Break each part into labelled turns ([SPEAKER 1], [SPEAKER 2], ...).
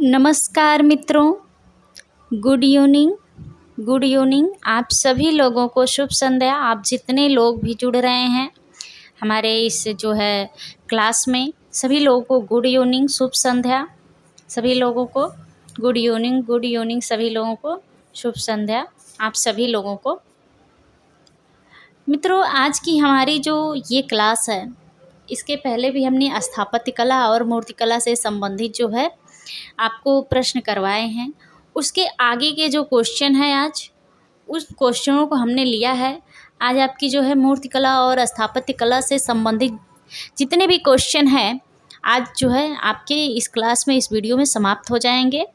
[SPEAKER 1] नमस्कार मित्रों, good evening. Good evening आप सभी लोगों को शुभ संध्या। आप जितने लोग भी जुड़ रहे हैं हमारे इस जो है क्लास में, सभी लोगों को गुड इवनिंग, शुभ संध्या। सभी लोगों को गुड इवनिंग, गुड इवनिंग। सभी लोगों को शुभ संध्या। आप सभी लोगों को मित्रों, आज की हमारी जो ये क्लास है, इसके पहले भी हमने स्थापत्य कला और मूर्तिकला से संबंधित जो है आपको प्रश्न करवाए हैं। उसके आगे के जो क्वेश्चन है, आज उस क्वेश्चनों को हमने लिया है। आज आपकी जो है मूर्तिकला और स्थापत्य कला से संबंधित जितने भी क्वेश्चन हैं, आज जो है आपके इस क्लास में, इस वीडियो में समाप्त हो जाएंगे।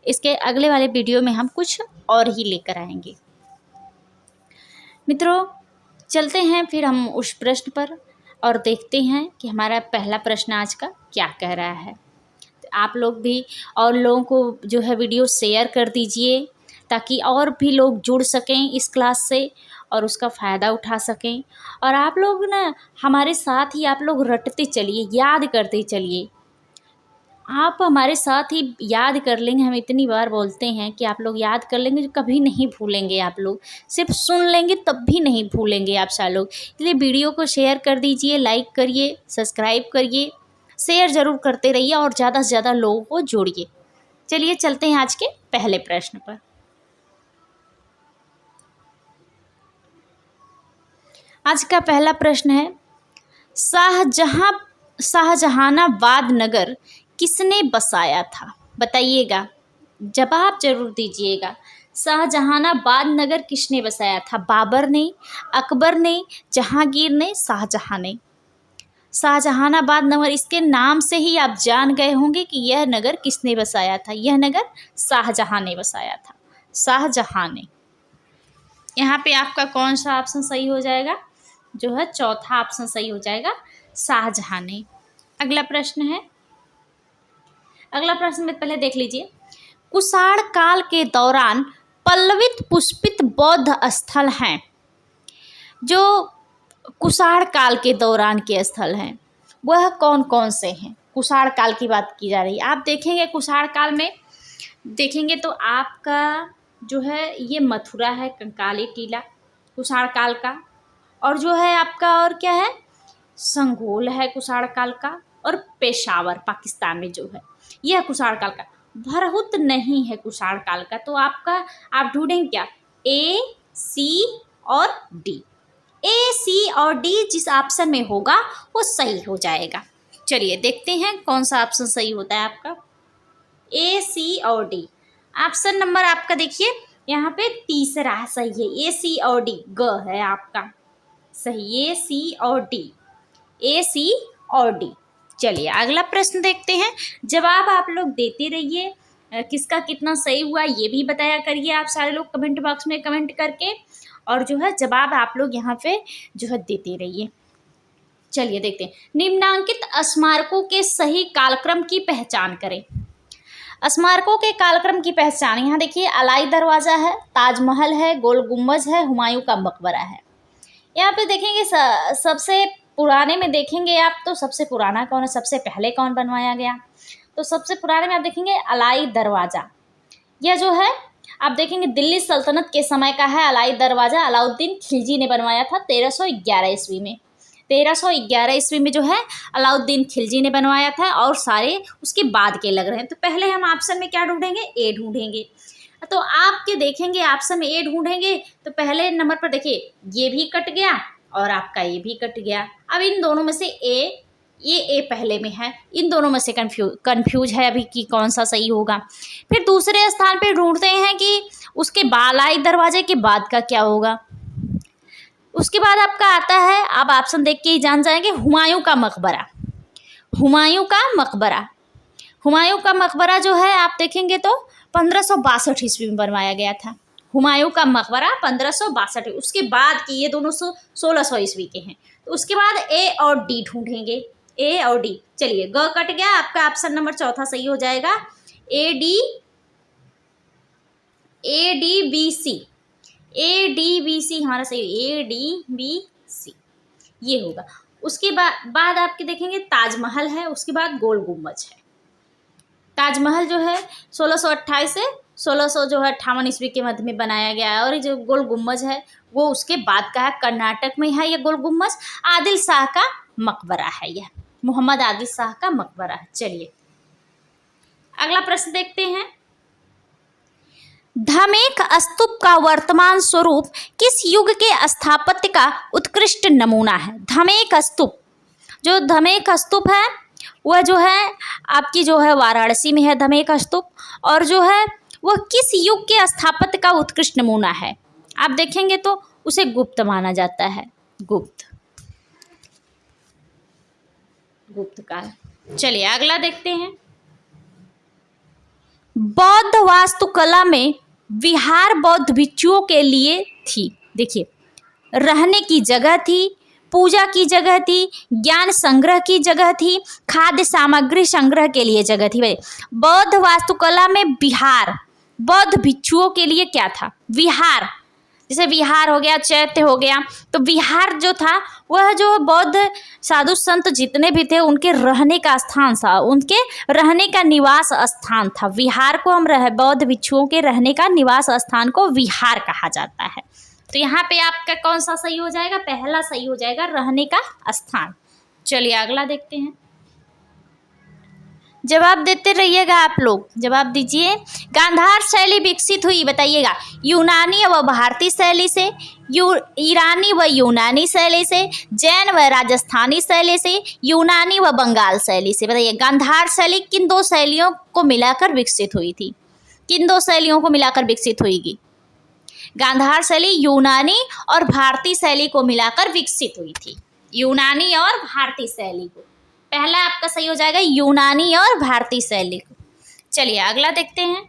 [SPEAKER 1] इसके अगले वाले वीडियो में हम कुछ और ही लेकर आएंगे। मित्रों, चलते हैं फिर हम उस प्रश्न पर और देखते हैं कि हमारा पहला प्रश्न आज का क्या कह रहा है। तो आप लोग भी और लोगों को जो है वीडियो शेयर कर दीजिए, ताकि और भी लोग जुड़ सकें इस क्लास से और उसका फ़ायदा उठा सकें। और आप लोग ना हमारे साथ ही आप लोग रटते चलिए, याद करते चलिए। आप हमारे साथ ही याद कर लेंगे। हम इतनी बार बोलते हैं कि आप लोग याद कर लेंगे, कभी नहीं भूलेंगे। आप लोग सिर्फ सुन लेंगे तब भी नहीं भूलेंगे आप सब लोग। इसलिए वीडियो को शेयर कर दीजिए, लाइक करिए, सब्सक्राइब करिए, शेयर ज़रूर करते रहिए और ज़्यादा से ज़्यादा लोगों को जोड़िए। चलिए चलते हैं आज के पहले प्रश्न पर। आज का पहला प्रश्न है, शाहजहानाबाद नगर किसने बसाया था? बताइएगा, जवाब जरूर दीजिएगा। शाहजहानाबाद नगर किसने बसाया था? बाबर ने, अकबर ने, जहांगीर ने, शाहजहां ने। शाहजहानाबाद नगर, इसके नाम से ही आप जान गए होंगे कि यह नगर किसने बसाया था। यह नगर शाहजहां ने बसाया था, शाहजहां ने। यहाँ पे आपका कौन सा ऑप्शन सही हो जाएगा? जो है चौथा ऑप्शन सही हो जाएगा, शाहजहां ने। अगला प्रश्न है, अगला प्रश्न में पहले देख लीजिए। कुषाण काल के दौरान पल्लवित पुष्पित बौद्ध स्थल हैं। जो कुषाण काल के दौरान के स्थल हैं वह कौन कौन से हैं? कुषाण काल की बात की जा रही है। आप देखेंगे कुषाण काल में देखेंगे तो आपका जो है ये मथुरा है, कंकाली टीला कुषाण काल का। और जो है आपका और क्या है, संघोल है कुषाण काल का। और पेशावर पाकिस्तान में जो है यह कुषाण काल का। भरहुत नहीं है कुषाण काल का। तो आपका आप ढूंढेंगे क्या? ए, सी और डी। ए, सी और डी जिस ऑप्शन में होगा वो सही हो जाएगा। चलिए देखते हैं कौन सा ऑप्शन सही होता है आपका। ए, सी और डी। ऑप्शन नंबर आपका देखिए यहाँ पे तीसरा सही है। ए, सी और डी, ग है आपका सही। ए, सी और डी, ए, सी और डी। चलिए अगला प्रश्न देखते हैं। जवाब आप लोग देते रहिए, किसका कितना सही हुआ ये भी बताया करिए आप सारे लोग कमेंट बॉक्स में कमेंट करके। और जो है जवाब आप लोग यहाँ पे जो है देते रहिए। चलिए देखते हैं। निम्नांकित स्मारकों के सही कालक्रम की पहचान करें। स्मारकों के कालक्रम की पहचान, यहाँ देखिए अलाई दरवाज़ा है, ताजमहल है, गोल गुम्बज है, हुमायूं का मकबरा है। यहाँ पे देखेंगे सबसे पुराने में देखेंगे आप तो सबसे पुराना कौन है, सबसे पहले कौन बनवाया गया? तो सबसे पुराने में आप देखेंगे अलाई दरवाज़ा। यह जो है आप देखेंगे दिल्ली सल्तनत के समय का है। अलाई दरवाज़ा अलाउद्दीन खिलजी ने बनवाया था 1311 ईस्वी में। 1311 ईस्वी में जो है अलाउद्दीन खिलजी ने बनवाया था। और सारे उसके बाद के लग रहे हैं। तो पहले हम ऑप्शन में क्या ढूंढेंगे? ए ढूंढेंगे। तो आपके देखेंगे ऑप्शन में ए ढूंढेंगे तो पहले नंबर पर देखिए ये भी कट गया और आपका ये भी कट गया। अब इन दोनों में से ये पहले में है। इन दोनों में से कंफ्यूज है अभी कि कौन सा सही होगा। फिर दूसरे स्थान पे ढूंढते हैं कि उसके बालाई दरवाजे के बाद का क्या होगा। उसके बाद आपका आता है, आप ऑप्शन देख के ही जान जाएंगे, हुमायूं का मकबरा। हुमायूं का मकबरा, हुमायूं का मकबरा जो है आप देखेंगे तो 1562 ईस्वी में बनवाया गया था। हुमायूं का मकबरा 1562। उसके बाद की ये दोनों 1600 ईस्वी के हैं। तो उसके बाद ए और डी ढूंढेंगे, ए और डी। चलिए ग कट गया, आपका ऑप्शन नंबर चौथा सही हो जाएगा, A D B C. A D B C हमारा सही, ए डी बी सी ये होगा। उसके बाद आपके देखेंगे ताजमहल है, उसके बाद गोल गुम्बज है। ताजमहल जो है 1628 से 1658 ईस्वी के मध्य में बनाया गया है। और ये जो गोल गुम्बज है वो उसके बाद का है, कर्नाटक में है ये गोल गुम्बज। आदिल शाह का मकबरा है यह, मोहम्मद आदिल शाह का मकबरा है। चलिए अगला प्रश्न देखते हैं। धमेक स्तूप का वर्तमान स्वरूप किस युग के स्थापत्य का उत्कृष्ट नमूना है? धमेक स्तूप, जो धमेक स्तूप है वह जो है आपकी जो है वाराणसी में है धमेक स्तूप, और जो है वह किस युग के स्थापत्य का उत्कृष्ट नमूना है? आप देखेंगे तो उसे गुप्त माना जाता है, गुप्त काल। चलिए अगला देखते हैं। बौद्ध वास्तुकला में विहार बौद्ध भिक्षुओं के लिए थी। देखिए, रहने की जगह थी, पूजा की जगह थी, ज्ञान संग्रह की जगह थी, खाद्य सामग्री संग्रह के लिए जगह थी। बौद्ध वास्तुकला में विहार बौद्ध भिक्षुओं के लिए क्या था? विहार, जैसे विहार हो गया, चैत्य हो गया, तो विहार जो था वह जो बौद्ध साधु संत जितने भी थे उनके रहने का स्थान था, उनके रहने का निवास स्थान था। विहार को हम बौद्ध भिक्षुओं के रहने का निवास स्थान को विहार कहा जाता है। तो यहाँ पे आपका कौन सा सही हो जाएगा? पहला सही हो जाएगा, रहने का स्थान। चलिए अगला देखते हैं। जवाब देते रहिएगा आप लोग, जवाब दीजिए। गांधार शैली विकसित हुई, बताइएगा, यूनानी व भारतीय शैली से, ईरानी व यूनानी शैली से, जैन व राजस्थानी शैली से, यूनानी व बंगाल शैली से। बताइए गांधार शैली किन दो शैलियों को मिलाकर विकसित हुई थी? किन दो शैलियों को मिलाकर विकसित हुई? गांधार शैली यूनानी और भारतीय शैली को मिलाकर विकसित हुई थी। यूनानी और भारतीय शैली को, पहला आपका सही हो जाएगा यूनानी और भारतीय शैली को। चलिए अगला देखते हैं।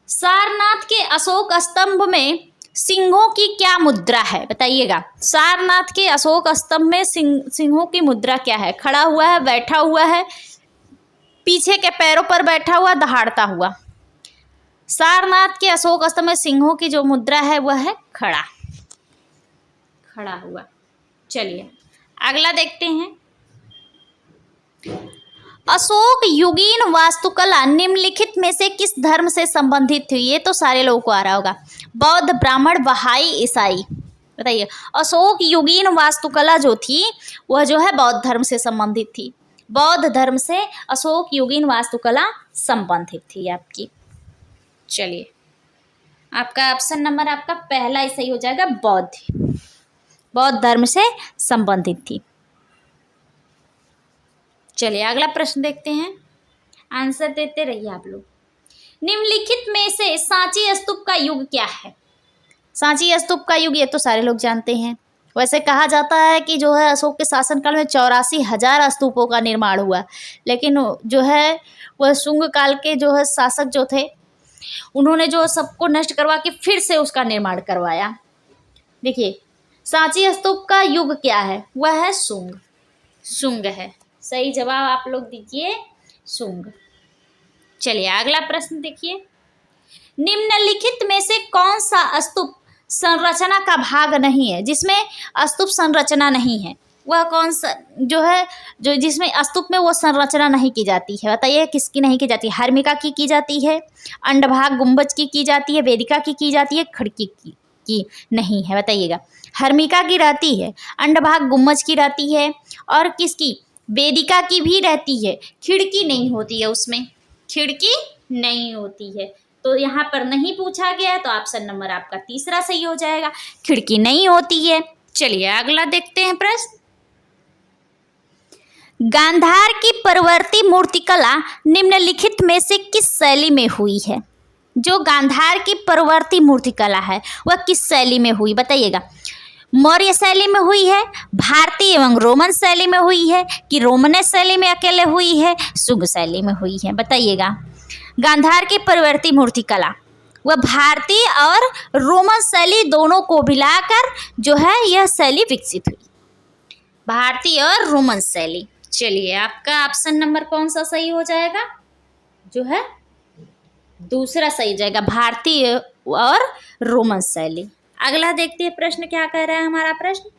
[SPEAKER 1] सारनाथ के अशोक स्तंभ में सिंहों की क्या मुद्रा है? बताइएगा, सारनाथ के अशोक स्तंभ में सिंहों की मुद्रा क्या है? खड़ा हुआ है, बैठा हुआ है, पीछे के पैरों पर बैठा हुआ, दहाड़ता हुआ। सारनाथ के अशोक स्तंभ में सिंहों की जो मुद्रा है वह है खड़ा हुआ। चलिए अगला देखते हैं। अशोक युगीन वास्तुकला निम्नलिखित में से किस धर्म से संबंधित थी? ये तो सारे लोगों को आ रहा होगा। बौद्ध, ब्राह्मण, बहाई, ईसाई। बताइए, अशोक युगीन वास्तुकला जो थी वह जो है बौद्ध धर्म से संबंधित थी। बौद्ध धर्म से अशोक युगीन वास्तुकला संबंधित थी आपकी। चलिए आपका ऑप्शन नंबर आपका पहला ही सही हो जाएगा, बौद्ध धर्म से संबंधित थी। चलिए अगला प्रश्न देखते हैं, आंसर देते रहिए आप लोग। निम्नलिखित में से सांची स्तूप का युग क्या है? सांची स्तूप का युग ये तो सारे लोग जानते हैं। वैसे कहा जाता है कि जो है अशोक के शासनकाल में 84,000 स्तूपों का निर्माण हुआ, लेकिन जो है वह शुंग काल के जो है शासक जो थे उन्होंने जो सबको नष्ट करवा के फिर से उसका निर्माण करवाया। देखिए, सांची स्तूप का युग क्या है? वह है शुंग है। सही जवाब आप लोग दीजिए, शुंग। चलिए अगला प्रश्न देखिए। निम्नलिखित में से कौन सा स्तूप संरचना का भाग नहीं है? जिसमें स्तूप संरचना नहीं है वह कौन सा जो है, जो जिसमें स्तूप में वो संरचना नहीं की जाती है? बताइए किसकी नहीं की जाती है? हर्मिका की जाती है, अंडभाग गुंबज की जाती है, वेदिका की जाती है, खिड़की की नहीं है? बताइएगा। हर्मिका की रहती है, अंडभाग गुंबज की रहती है, और किसकी? वेदिका की भी रहती है। खिड़की नहीं होती है, उसमें खिड़की नहीं होती है, तो यहाँ पर नहीं पूछा गया है, तो ऑप्शन नंबर आपका तीसरा सही हो जाएगा, खिड़की नहीं होती है। चलिए अगला देखते हैं प्रश्न। गांधार की परवर्ती मूर्तिकला निम्नलिखित में से किस शैली में हुई है? जो गांधार की परवर्ती मूर्तिकला है वह किस शैली में हुई? बताइएगा। मौर्य शैली में हुई है, भारतीय एवं रोमन शैली में हुई है, कि रोमनेस शैली में अकेले हुई है, शुंग शैली में हुई है? बताइएगा। गांधार की परवर्ती मूर्तिकला वह भारतीय और रोमन शैली दोनों को मिलाकर जो है यह शैली विकसित हुई, भारतीय और रोमन शैली। चलिए आपका ऑप्शन नंबर कौन सा सही हो जाएगा? जो है दूसरा सही हो जाएगा, भारतीय और रोमन शैली। अगला देखते हैं प्रश्न क्या कह रहा है हमारा प्रश्न।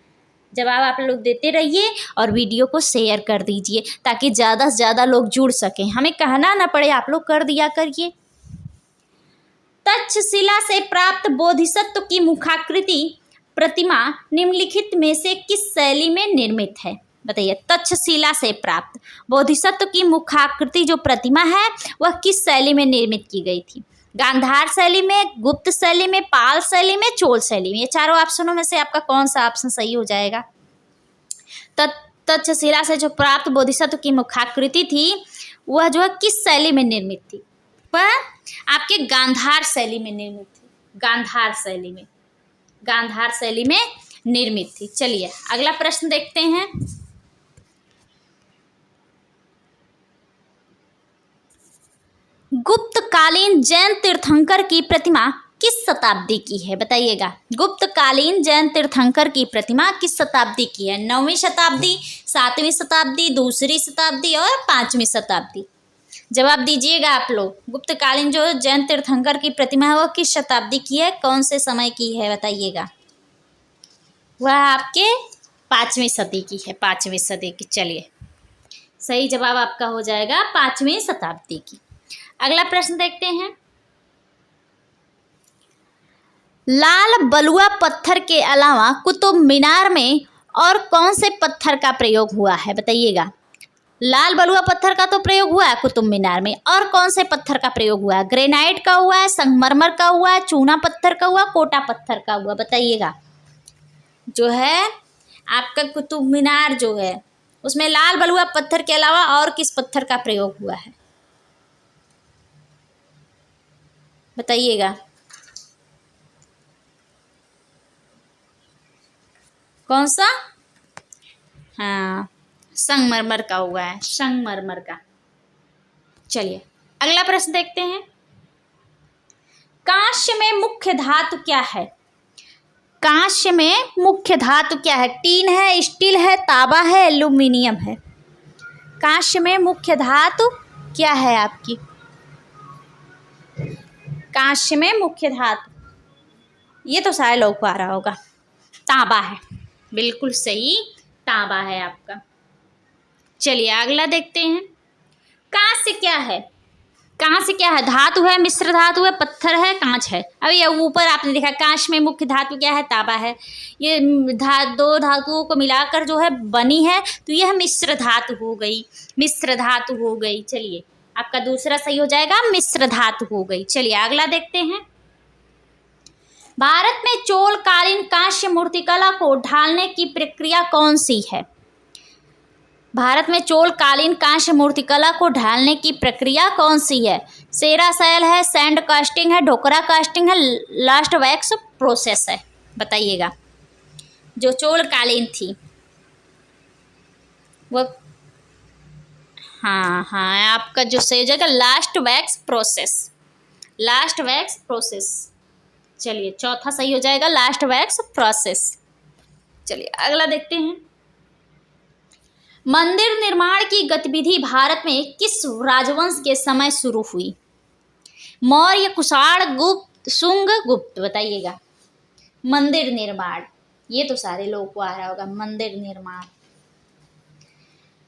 [SPEAKER 1] जवाब आप लोग देते रहिए और वीडियो को शेयर कर दीजिए ताकि ज़्यादा से ज़्यादा लोग जुड़ सकें, हमें कहना ना पड़े, आप लोग कर दिया करिए। तक्षशिला से प्राप्त बोधिसत्व की मुखाकृति प्रतिमा निम्नलिखित में से किस शैली में निर्मित है? बताइए, तक्षशिला से प्राप्त बोधिसत्व की मुखाकृति जो प्रतिमा है वह किस शैली में निर्मित की गई थी? गांधार शैली में, गुप्त शैली में, पाल शैली में, चोल शैली में। ये चारों ऑप्शनों में से आपका कौन सा ऑप्शन सही हो जाएगा? तक्षशिला से जो प्राप्त बोधिसत्व की मुखाकृति थी वह जो है किस शैली में निर्मित थी? वह आपके गांधार शैली में निर्मित थी। गांधार शैली में, गांधार शैली में निर्मित थी। चलिए अगला प्रश्न देखते हैं। गुप्तकालीन जैन तीर्थंकर की प्रतिमा किस शताब्दी की है? बताइएगा, गुप्तकालीन जैन तीर्थंकर की प्रतिमा किस शताब्दी की है? 9वीं शताब्दी, 7वीं शताब्दी, 2री शताब्दी और 5वीं शताब्दी। जवाब दीजिएगा आप लोग। गुप्तकालीन जो जैन तीर्थंकर की प्रतिमा है वो किस शताब्दी की है, कौन से समय की है बताइएगा? वह आपके 5वीं सदी की है, 5वीं सदी की। चलिए सही जवाब आपका हो जाएगा 5वीं शताब्दी की। अगला प्रश्न देखते हैं। लाल बलुआ पत्थर के अलावा कुतुब मीनार में और कौन से पत्थर का प्रयोग हुआ है? बताइएगा। लाल बलुआ पत्थर का तो प्रयोग हुआ है कुतुब मीनार में, और कौन से पत्थर का प्रयोग हुआ है? ग्रेनाइट का हुआ है, संगमरमर का हुआ है, चूना पत्थर का हुआ, कोटा पत्थर का हुआ? बताइएगा। जो है आपका कुतुब मीनार जो है उसमें लाल बलुआ पत्थर के अलावा और किस पत्थर का प्रयोग हुआ है? बताइएगा। कौन सा? हाँ, संगमरमर का हुआ है, संगमरमर का। चलिए अगला प्रश्न देखते हैं। कांस्य में मुख्य धातु क्या है? कांस्य में मुख्य धातु क्या है? टीन है, स्टील है, तांबा है, एल्यूमिनियम है? कांस्य में मुख्य धातु क्या है आपकी? कांस्य में मुख्य धातु, ये तो सारे लोग को आ रहा होगा, तांबा है। बिल्कुल सही, तांबा है आपका। चलिए अगला देखते हैं। कांस्य क्या है? कांस्य क्या है? धातु है, मिश्र धातु है, पत्थर है, कांच है। अब ये ऊपर आपने देखा कांस्य में मुख्य धातु क्या है? तांबा है। ये दो धातुओं को मिलाकर जो है बनी है, तो यह मिश्र धातु हो गई, मिश्र धातु हो गई। चलिए आपका दूसरा सही हो जाएगा, मिश्र धातु हो गई। चलिए अगला देखते हैं। भारत में चोल कालीन कांस्य मूर्तिकला को ढालने की प्रक्रिया कौन सी है? भारत में चोल कालीन कांस्य मूर्तिकला को ढालने की प्रक्रिया कौन सी है? सेरा शैल है, सैंड कास्टिंग है, ढोकरा कास्टिंग है, लास्ट वैक्स प्रोसेस है? बताइएगा। जो चोल कालीन थी वो, हाँ आपका जो सही हो जाएगा last wax process, last wax process. चलिए चौथा सही हो जाएगा लास्ट वैक्स प्रोसेस। चलिए अगला देखते हैं। मंदिर निर्माण की गतिविधि भारत में किस राजवंश के समय शुरू हुई? मौर्य, कुषाण, गुप्त, शुंग, गुप्त? बताइएगा। मंदिर निर्माण, ये तो सारे लोगों को आ रहा होगा। मंदिर निर्माण,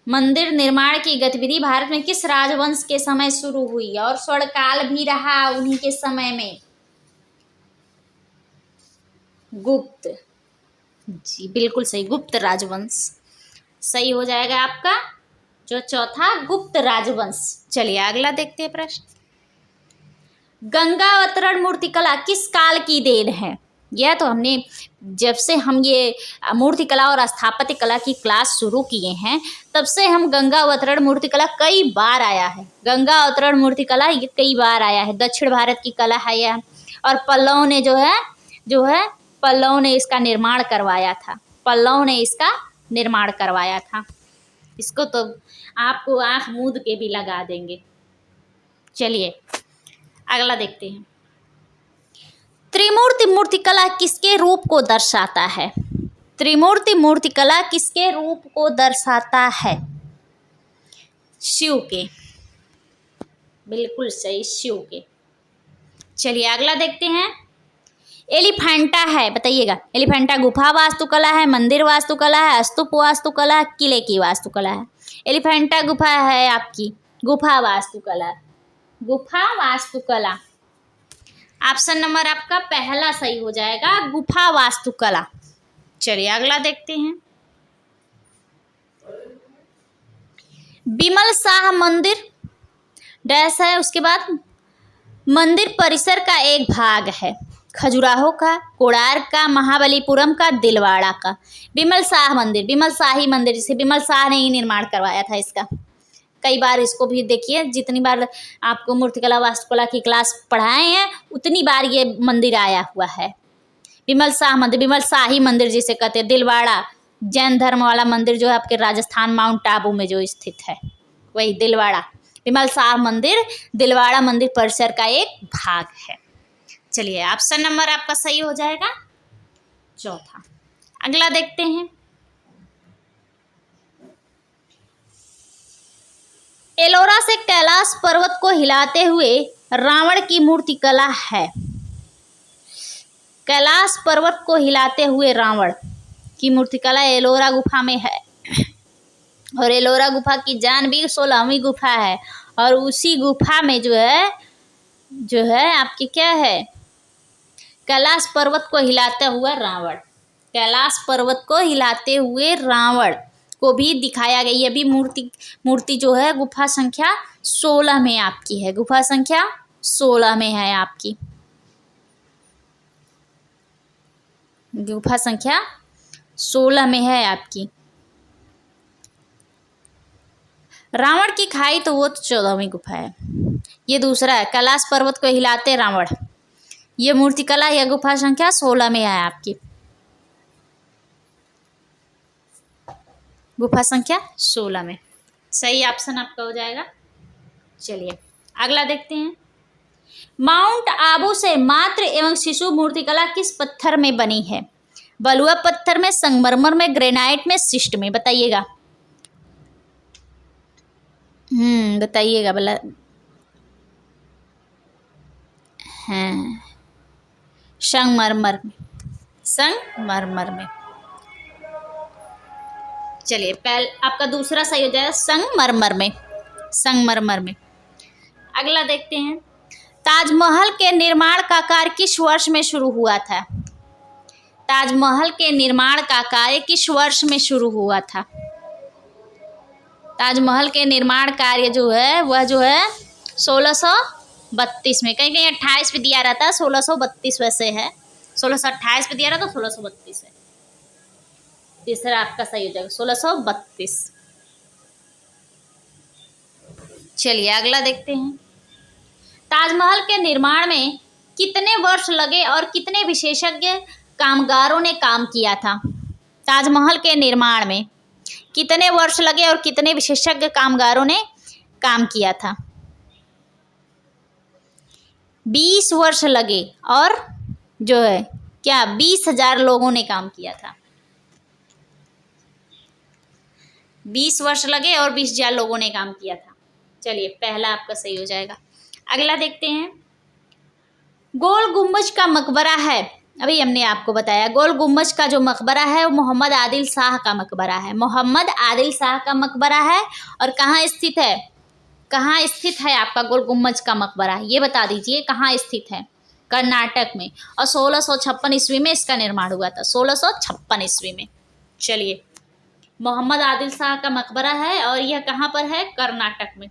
[SPEAKER 1] मंदिर निर्माण की गतिविधि भारत में किस राजवंश के समय शुरू हुई और स्वर्णकाल भी रहा उन्हीं के समय में? गुप्त जी, बिल्कुल सही, गुप्त राजवंश सही हो जाएगा आपका जो चौथा, गुप्त राजवंश। चलिए अगला देखते हैं प्रश्न। गंगा अवतरण मूर्तिकला किस काल की देन है? यह तो हमने जब से हम ये मूर्तिकला और स्थापत्य कला की क्लास शुरू किए हैं तब से हम गंगा अवतरण मूर्तिकला कई बार आया है। गंगा अवतरण मूर्तिकला ये कई बार आया है, दक्षिण भारत की कला है यह। और पल्लव ने जो है पल्लव ने इसका निर्माण करवाया था, पल्लव ने इसका निर्माण करवाया था। इसको तो आपको आँख मूंद के भी लगा देंगे। चलिए अगला देखते हैं। त्रिमूर्ति मूर्तिकला किसके रूप को दर्शाता है? त्रिमूर्ति मूर्तिकला किसके रूप को दर्शाता है? शिव के, बिल्कुल सही, शिव के। चलिए अगला देखते हैं। एलिफेंटा है, बताइएगा। एलिफेंटा गुफा वास्तुकला है, मंदिर वास्तुकला है, स्तूप वास्तुकला है, किले की वास्तुकला है। एलिफेंटा गुफा है आपकी गुफा वास्तुकला, गुफा वास्तुकला। ऑप्शन नंबर आपका पहला सही हो जाएगा, गुफा वास्तुकला। चलिए अगला देखते हैं। बिमल शाह मंदिर डैश है, उसके बाद मंदिर परिसर का एक भाग है, खजुराहो का, कोणार्क का, महाबलीपुरम का, दिलवाड़ा का। बिमल शाह मंदिर, बिमल शाही मंदिर, जिसे बिमल शाह ने ही निर्माण करवाया था इसका। कई बार इसको भी देखिए, जितनी बार आपको मूर्तिकला वास्तुकला की क्लास पढ़ाए हैं उतनी बार ये मंदिर आया हुआ है। बिमल शाह मंदिर, बिमल शाही मंदिर जिसे कहते हैं। दिलवाड़ा जैन धर्म वाला मंदिर जो है आपके राजस्थान माउंट आबू में जो स्थित है, वही दिलवाड़ा। बिमल शाह मंदिर दिलवाड़ा मंदिर परिसर का एक भाग है। चलिए ऑप्शन नंबर आपका सही हो जाएगा चौथा। अगला देखते हैं। एलोरा से कैलाश पर्वत को हिलाते हुए रावण की मूर्तिकला है। कैलाश पर्वत को हिलाते हुए रावण की मूर्तिकला एलोरा गुफा में है, और एलोरा गुफा की जान भी 16वीं गुफा है, और उसी गुफा में जो है आपकी क्या है, कैलाश पर्वत को हिलाते हुआ रावण। कैलाश पर्वत को हिलाते हुए रावण को भी दिखाया गया। ये भी मूर्ति जो है गुफा संख्या 16 में आपकी है, गुफा संख्या 16 में है आपकी, गुफा संख्या 16 में है आपकी। रावण की खाई तो वो तो 14वीं गुफा है, ये दूसरा है कैलाश पर्वत को हिलाते रावण। ये मूर्तिकला या गुफा संख्या 16 में है आपकी, गुफा संख्या 16 में। सही ऑप्शन आपका हो जाएगा। चलिए अगला देखते हैं। माउंट आबू से मातृ एवं शिशु मूर्तिकला किस पत्थर में बनी है? बलुआ पत्थर में, संगमरमर में, ग्रेनाइट में, शिस्ट में। बताइएगा बताइएगा भला। हाँ, संगमरमर में, संगमरमर में। चलिए पहले आपका दूसरा सही हो जाएगा, संगमरमर में, संगमरमर में। अगला देखते हैं। ताजमहल के निर्माण का कार्य किस वर्ष में शुरू हुआ था? ताजमहल के निर्माण का कार्य किस वर्ष में शुरू हुआ था? ताजमहल के निर्माण कार्य जो है वह जो है 1632 में, कहीं कहीं 28 पे दिया रहता है, 1632 वैसे है, 1628 पे दिया रहता है, 1632 है। तीसरा आपका सही हो जाएगा 1632। चलिए अगला देखते हैं। ताजमहल के निर्माण में कितने वर्ष लगे और कितने विशेषज्ञ कामगारों ने काम किया था? ताजमहल के निर्माण में कितने वर्ष लगे और कितने विशेषज्ञ कामगारों ने काम किया था? 20 वर्ष लगे और जो है क्या 20,000 लोगों ने काम किया था। 20 वर्ष लगे और 20,000 लोगों ने काम किया था। चलिए पहला आपका सही हो जाएगा। अगला देखते हैं। गोल गुम्बज का मकबरा है, अभी हमने आपको बताया, गोल गुम्बज का जो मकबरा है वो मोहम्मद आदिल शाह का मकबरा है, मोहम्मद आदिल शाह का मकबरा है। और कहाँ स्थित है? कहाँ स्थित है आपका गोल गुम्बज का मकबरा? ये बता दीजिए कहाँ स्थित है। कर्नाटक में, और 1656 ईस्वी में इसका निर्माण हुआ था, 1656 ईस्वी में। चलिए मोहम्मद आदिल शाह का मकबरा है और यह कहाँ पर है? कर्नाटक में,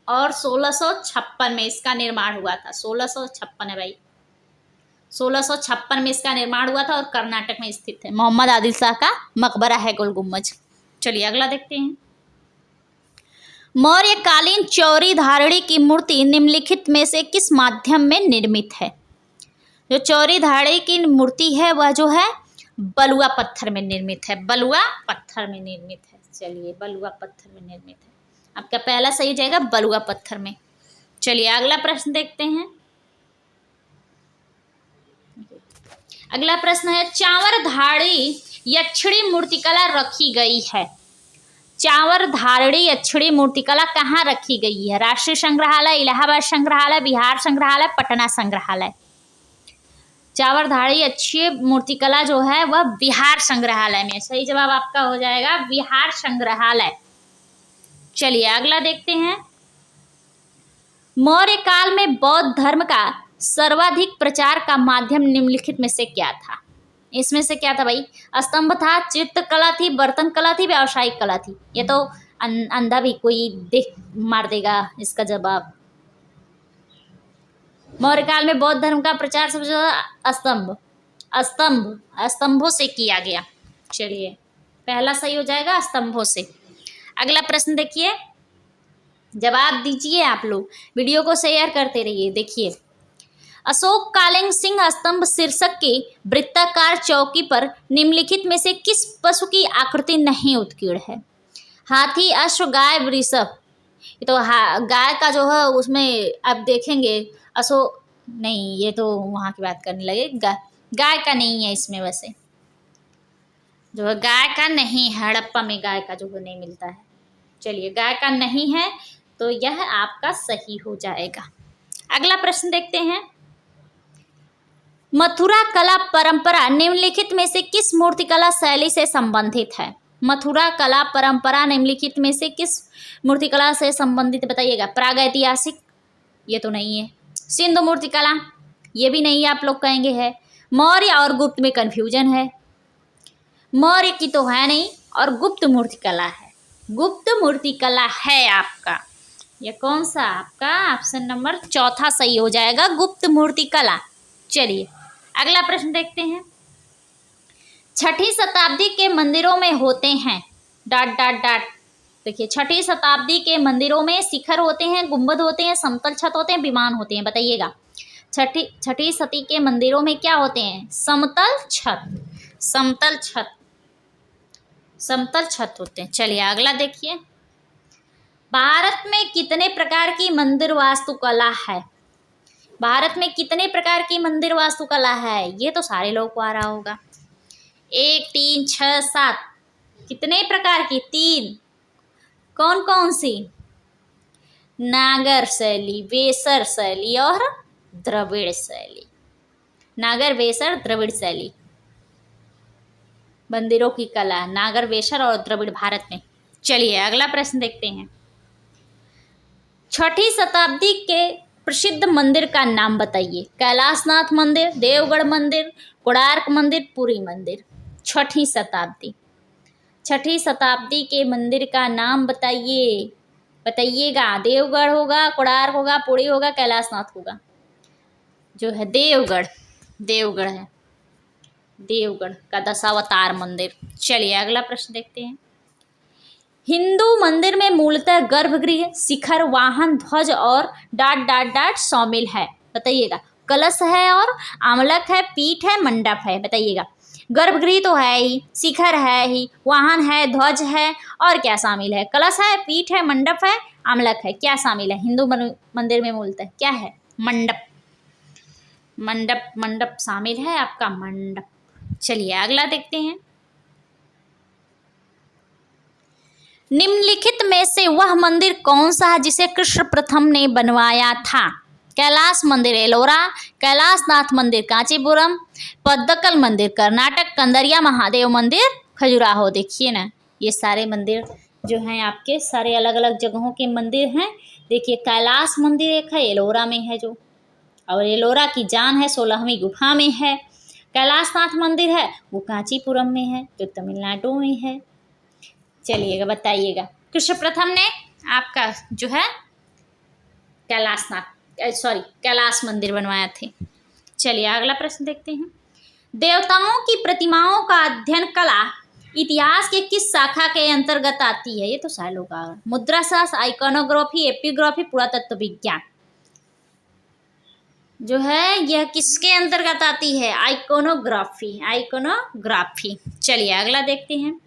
[SPEAKER 1] और 1656 में इसका निर्माण हुआ था। 1656 है भाई, 1656 में इसका निर्माण हुआ था और कर्नाटक में स्थित है। मोहम्मद आदिल शाह का मकबरा है गोल गुम्बज। चलिए अगला देखते हैं। मौर्यकालीन चौरी धारणी की मूर्ति निम्नलिखित में से किस माध्यम में निर्मित है? जो चौरी धारणी की मूर्ति है वह जो है बलुआ पत्थर में निर्मित है, बलुआ पत्थर में निर्मित है। चलिए बलुआ पत्थर में निर्मित है, आपका पहला सही हो जाएगा बलुआ पत्थर में। चलिए अगला प्रश्न देखते हैं। अगला प्रश्न है, चावर धारणी यक्षिणी मूर्तिकला रखी गई है। चावर धारणी यक्षिणी मूर्तिकला कहाँ रखी गई है? राष्ट्रीय संग्रहालय, इलाहाबाद संग्रहालय, बिहार संग्रहालय, पटना संग्रहालय। चावरधाड़ी अच्छी मूर्तिकला जो है वह बिहार संग्रहालय में। सही जवाब आपका हो जाएगा बिहार संग्रहालय। चलिए अगला देखते हैं। मौर्य काल में बौद्ध धर्म का सर्वाधिक प्रचार का माध्यम निम्नलिखित में से क्या था? इसमें से क्या था भाई? स्तंभ था, चित्रकला थी, बर्तन कला थी, व्यावसायिक कला थी। ये तो अंधा भी कोई देख मार देगा इसका जवाब। मौर्य काल में बौद्ध धर्म का प्रचार सबसे ज्यादा स्तंभों से किया गया। चलिए पहला सही हो जाएगा स्तंभों से। अगला प्रश्न देखिए, जवाब दीजिए आप लोग, वीडियो को शेयर करते रहिए। देखिए, अशोक कालिंग सिंह स्तंभ शीर्षक की वृत्ताकार चौकी पर निम्नलिखित में से किस पशु की आकृति नहीं उत्कीर्ण है? हाथी, अश्व, गाय, वृषभ। तो गाय का जो है उसमें आप देखेंगे अशोक नहीं, ये तो वहाँ की बात करने लगे। गाय का नहीं है इसमें, वैसे जो है गाय का नहीं है, हड़प्पा में गाय का जो है नहीं मिलता है। चलिए गाय का नहीं है तो यह आपका सही हो जाएगा। अगला प्रश्न देखते हैं। मथुरा कला परंपरा निम्नलिखित में से किस मूर्तिकला शैली से संबंधित है? मथुरा कला परंपरा निम्नलिखित में से किस मूर्तिकला से संबंधित बताइएगा? प्रागैतिहासिक, ये तो नहीं है। सिंधु मूर्तिकला, ये भी नहीं आप लोग कहेंगे है। मौर्य और गुप्त में कंफ्यूजन है। मौर्य की तो है नहीं और गुप्त मूर्तिकला है। गुप्त मूर्तिकला है आपका। ये कौन सा आपका ऑप्शन नंबर चौथा सही हो जाएगा, गुप्त मूर्तिकला। चलिए अगला प्रश्न देखते हैं। छठी शताब्दी के मंदिरों में होते हैं डॉट डॉट डॉट। देखिए, छठी शताब्दी के मंदिरों में शिखर होते हैं, गुंबद होते हैं, समतल छत होते हैं, विमान होते हैं। बताइएगा छठी सती के मंदिरों में क्या होते हैं? समतल छत होते हैं। चलिए अगला देखिए। भारत में कितने प्रकार की मंदिर वास्तुकला है? भारत में कितने प्रकार की मंदिर वास्तुकला है? ये तो सारे लोगों को आ रहा होगा। 1, 3, 6, 7। कितने प्रकार की? 3। कौन कौन सी? नागर शैली, वेसर शैली और द्रविड़ शैली। नागर, वेसर, द्रविड़ शैली मंदिरों की कला, नागर, वेसर और द्रविड़ भारत में। चलिए अगला प्रश्न देखते हैं। छठी शताब्दी के प्रसिद्ध मंदिर का नाम बताइए। कैलाशनाथ मंदिर, देवगढ़ मंदिर, कोणार्क मंदिर, पुरी मंदिर। छठी शताब्दी के मंदिर का नाम बताइएगा। देवगढ़ होगा, कोणार्क होगा, पुरी होगा, कैलाशनाथ होगा। जो है देवगढ़ है, देवगढ़ का दशावतार मंदिर। चलिए अगला प्रश्न देखते हैं। हिंदू मंदिर में मूलतः गर्भगृह, शिखर, वाहन, ध्वज और डॉट डॉट डॉट शामिल है। बताइएगा। कलश है और आमलक है, पीठ है, मंडप है। बताइएगा। गर्भगृह तो है ही, शिखर है ही, वाहन है, ध्वज है और क्या शामिल है? कलश है, पीठ है, मंडप है, आमलक है। क्या शामिल है हिंदू मंदिर में मूलतः? क्या है? मंडप शामिल है आपका, मंडप। चलिए अगला देखते हैं। निम्नलिखित में से वह मंदिर कौन सा है जिसे कृष्ण प्रथम ने बनवाया था? कैलाश मंदिर एलोरा, कैलाशनाथ मंदिर कांचीपुरम, पद्दकल मंदिर कर्नाटक, कंदरिया महादेव मंदिर खजुराहो। देखिए ना, ये सारे मंदिर जो हैं आपके सारे अलग अलग जगहों के मंदिर हैं। देखिए, कैलाश मंदिर एक है, एलोरा में है जो, और एलोरा की जान है 16वीं गुफा में है। कैलाशनाथ मंदिर है वो कांचीपुरम में है, जो तमिलनाडु में है। चलिएगा बताइएगा, कृष्ण प्रथम ने आपका जो है कैलाश मंदिर बनवाया थे। चलिए अगला प्रश्न देखते हैं। देवताओं की प्रतिमाओं का अध्ययन कला इतिहास के किस शाखा के अंतर्गत आती है? ये तो सारे लोग आ गए। मुद्रा शास्त्र, आइकोनोग्राफी, एपिग्राफी, पुरातत्व विज्ञान। जो है यह किसके अंतर्गत आती है? आइकोनोग्राफी। चलिए अगला देखते हैं।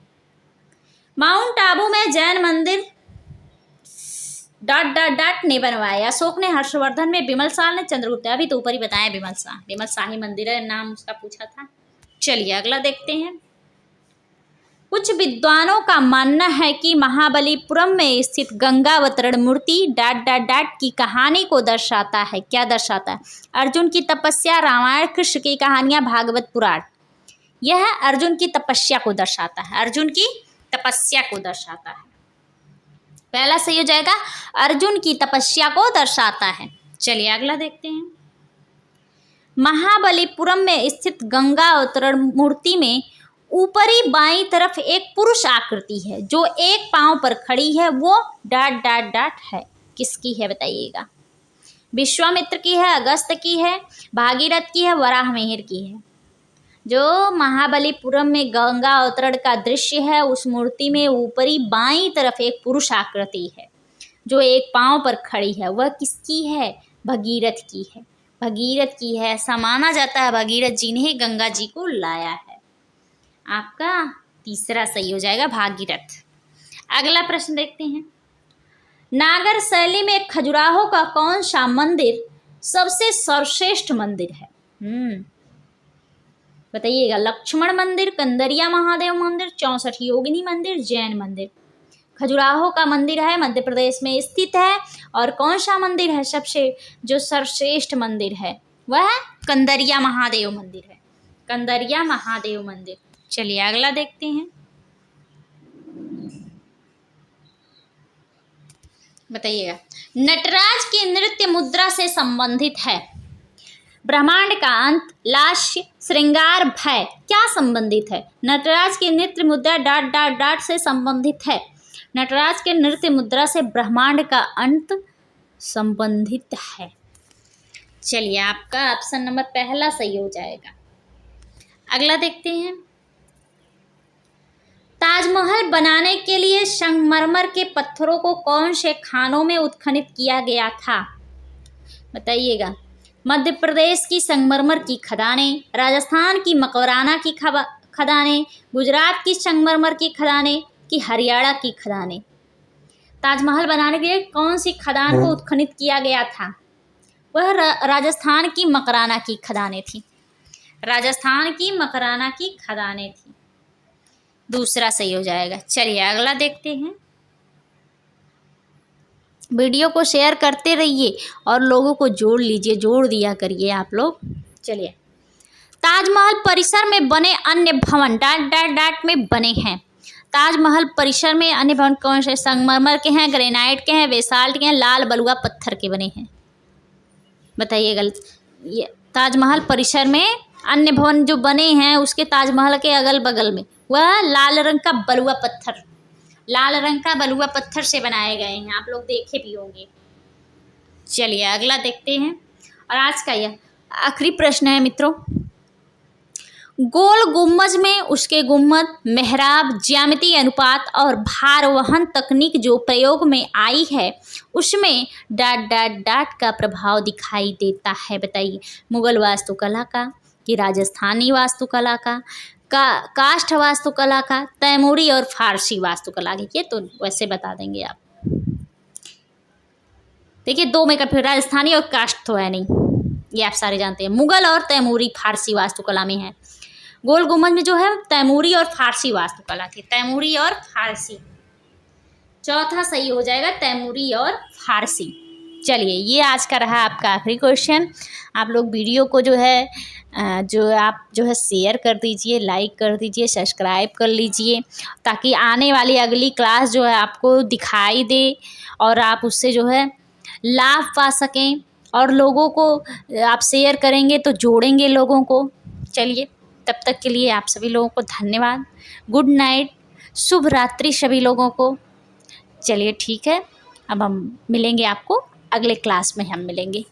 [SPEAKER 1] माउंट आबू में जैन मंदिर डॉट डॉट डॉट ने बनवाया। अशोक ने, हर्षवर्धन में, बिमल शाह ने, चंद्रगुप्त। अभी तो ऊपर ही बताया बिमल शाही मंदिर है, नाम उसका पूछा था। चलिए अगला देखते हैं। कुछ विद्वानों का मानना है कि महाबलीपुरम में स्थित गंगा अवतरण मूर्ति ... की कहानी को दर्शाता है। क्या दर्शाता है? अर्जुन की तपस्या, रामायण, कृष्ण की कहानियां, भागवत पुराण। यह अर्जुन की तपस्या को दर्शाता है। अर्जुन की तपस्या को दर्शाता है। पहला सही हो जाएगा, अर्जुन की तपस्या को दर्शाता है। चलिए अगला देखते हैं। महाबलीपुरम में स्थित गंगा अवतरण मूर्ति में ऊपरी बाईं तरफ एक पुरुष आकृति है जो एक पांव पर खड़ी है। वो ... है। किसकी है बताइएगा? विश्वामित्र की है, अगस्त्य की है, भागीरथ की है, वराहमिहिर की है। जो महाबलीपुरम में गंगा अवतरण का दृश्य है, उस मूर्ति में ऊपरी बाईं तरफ एक पुरुष आकृति है जो एक पांव पर खड़ी है। वह किसकी है? भगीरथ की है। भगीरथ की है। ऐसा माना जाता है भगीरथ जी ने गंगा जी को लाया है। आपका तीसरा सही हो जाएगा, भागीरथ। अगला प्रश्न देखते हैं। नागर शैली में खजुराहो का कौन सा मंदिर सबसे सर्वश्रेष्ठ मंदिर है? बताइएगा। लक्ष्मण मंदिर, कंदरिया महादेव मंदिर, 64 योगिनी मंदिर, जैन मंदिर। खजुराहो का मंदिर है, मध्य प्रदेश में स्थित है। और कौन सा मंदिर है सबसे जो सर्वश्रेष्ठ मंदिर है? वह कंदरिया महादेव मंदिर है। कंदरिया महादेव मंदिर। चलिए अगला देखते हैं। बताइएगा। नटराज की नृत्य मुद्रा से संबंधित है। ब्रह्मांड का अंत, लास्य, श्रृंगार, भय। क्या संबंधित है? नटराज की नृत्य मुद्रा ... से संबंधित है। नटराज के नृत्य मुद्रा से ब्रह्मांड का अंत संबंधित है। चलिए आपका ऑप्शन नंबर पहला सही हो जाएगा। अगला देखते हैं। ताजमहल बनाने के लिए संगमरमर के पत्थरों को कौन से खानों में उत्खनित किया गया था? बताइएगा। मध्य प्रदेश की संगमरमर की खदानें, राजस्थान की मकराना की खदानें, गुजरात की संगमरमर की खदानें कि हरियाणा की खदानें। ताजमहल बनाने के लिए कौन सी खदान को उत्खनित किया गया था? वह राजस्थान की मकराना की खदानें थी। राजस्थान की मकराना की खदानें थी। दूसरा सही हो जाएगा। चलिए अगला देखते हैं। वीडियो को शेयर करते रहिए और लोगों को जोड़ लीजिए, जोड़ दिया करिए आप लोग। चलिए। ताजमहल परिसर में बने अन्य भवन ... में बने हैं। ताजमहल परिसर में अन्य भवन कौन से? संगमरमर के हैं, ग्रेनाइट के हैं, बेसाल्ट के हैं, लाल बलुआ पत्थर के बने हैं। बताइएगा। ये ताजमहल परिसर में अन्य भवन जो बने हैं उसके ताजमहल के अगल बगल में वह लाल रंग का बलुआ पत्थर, लाल रंग का बलुआ पत्थर से बनाए गए हैं। आप लोग देखे भी होंगे। चलिए अगला देखते हैं। और आज का यह आखिरी प्रश्न है मित्रों। गोल गुम्बज में उसके गुम्बद, मेहराब, ज्यामितीय अनुपात और भार वहन तकनीक जो प्रयोग में आई है उसमें ... का प्रभाव दिखाई देता है। बताइए। मुगल वास्तुकला का कि राजस्थानी वास्तुकला का काष्ठ वास्तुकला का, तैमूरी और फारसी वास्तुकला की? ये तो वैसे बता देंगे आप। देखिए 2 में फिर राजस्थानी और काष्ठ तो है नहीं, ये आप सारे जानते हैं। मुगल और तैमूरी फारसी वास्तुकला में है। गोल गुम्बद में जो है तैमूरी और फारसी वास्तुकला थी। तैमूरी और फारसी। चौथा सही हो जाएगा, तैमूरी और फारसी। चलिए ये आज का रहा आपका आखिरी क्वेश्चन। आप लोग वीडियो को जो है शेयर कर दीजिए, लाइक कर दीजिए, सब्सक्राइब कर लीजिए ताकि आने वाली अगली क्लास जो है आपको दिखाई दे और आप उससे जो है लाभ पा सकें। और लोगों को आप शेयर करेंगे तो जोड़ेंगे लोगों को। चलिए तब तक के लिए आप सभी लोगों को धन्यवाद। गुड नाइट, शुभ रात्रि सभी लोगों को। चलिए ठीक है, अब हम मिलेंगे, आपको अगले क्लास में हम मिलेंगे।